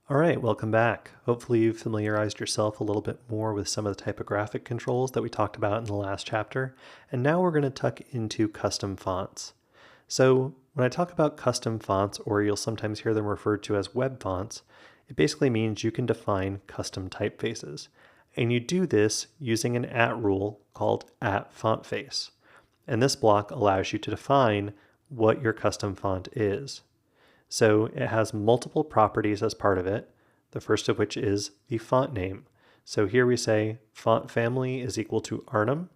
All right, welcome back. Hopefully you've familiarized yourself a little bit more with some of the typographic controls that we talked about in the last chapter. And now we're going to tuck into custom fonts. So when I talk about custom fonts, or you'll sometimes hear them referred to as web fonts, it basically means you can define custom typefaces. And you do this using an @rule called @fontface. And this block allows you to define what your custom font is. So it has multiple properties as part of it, the first of which is the font name. So here we say font family is equal to Arnhem,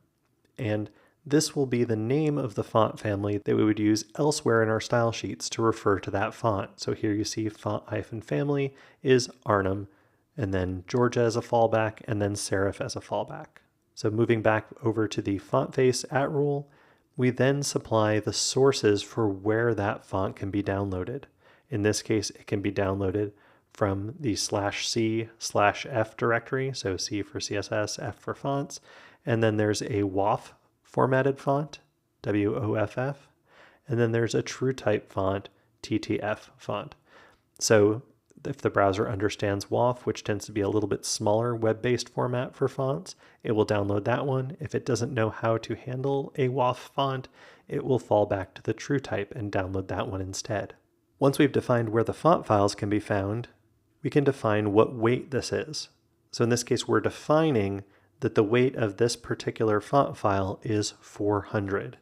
and this will be the name of the font family that we would use elsewhere in our style sheets to refer to that font. So here you see font-family is Arnhem, and then Georgia as a fallback, and then serif as a fallback. So moving back over to the font face @rule, we then supply the sources for where that font can be downloaded. In this case, it can be downloaded from the /c/f directory, so C for CSS, F for fonts, and then there's a WOFF formatted font, WOFF, and then there's a TrueType font, TTF font. So if the browser understands WOFF, which tends to be a little bit smaller web-based format for fonts, it will download that one. If it doesn't know how to handle a WOFF font, it will fall back to the TrueType and download that one instead. Once we've defined where the font files can be found, we can define what weight this is. So in this case, we're defining that the weight of this particular font file is 400,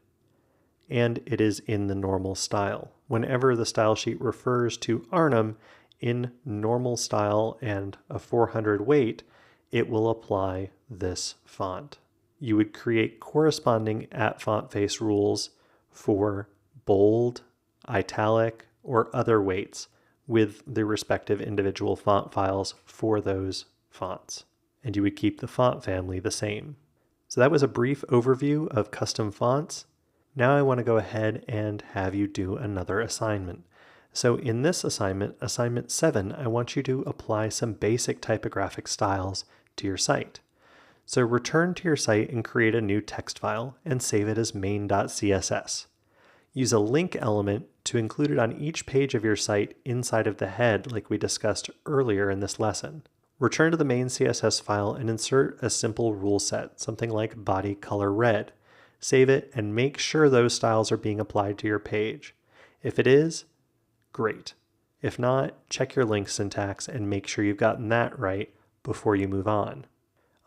and it is in the normal style. Whenever the style sheet refers to Arnhem in normal style and a 400 weight, it will apply this font. You would create corresponding @fontface rules for bold, italic, or other weights with the respective individual font files for those fonts. And you would keep the font family the same. So that was a brief overview of custom fonts. Now I want to go ahead and have you do another assignment. So in this assignment, assignment 7, I want you to apply some basic typographic styles to your site. So return to your site and create a new text file and save it as main.css. Use a link element to include it on each page of your site inside of the head like we discussed earlier in this lesson. Return to the main CSS file and insert a simple rule set, something like body color red. Save it and make sure those styles are being applied to your page. If it is, great. If not, check your link syntax and make sure you've gotten that right before you move on.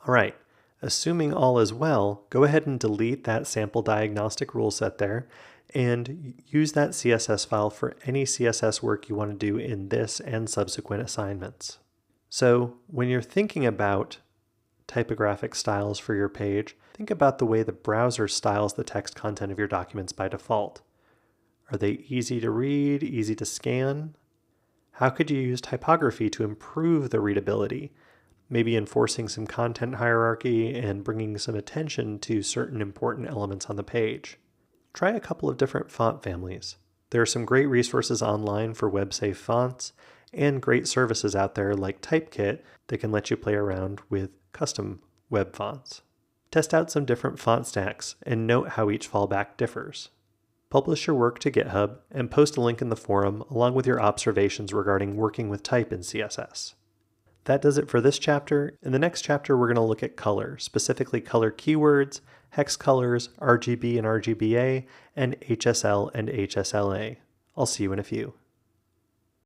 All right, assuming all is well, go ahead and delete that sample diagnostic rule set there and use that CSS file for any CSS work you want to do in this and subsequent assignments. So when you're thinking about typographic styles for your page, think about the way the browser styles the text content of your documents by default. Are they easy to read, easy to scan? How could you use typography to improve the readability? Maybe enforcing some content hierarchy and bringing some attention to certain important elements on the page. Try a couple of different font families. There are some great resources online for web-safe fonts and great services out there like Typekit that can let you play around with custom web fonts. Test out some different font stacks and note how each fallback differs. Publish your work to GitHub and post a link in the forum along with your observations regarding working with type in CSS. That does it for this chapter. In the next chapter, we're going to look at color, specifically color keywords, hex colors, RGB and RGBA, and HSL and HSLA. I'll see you in a few.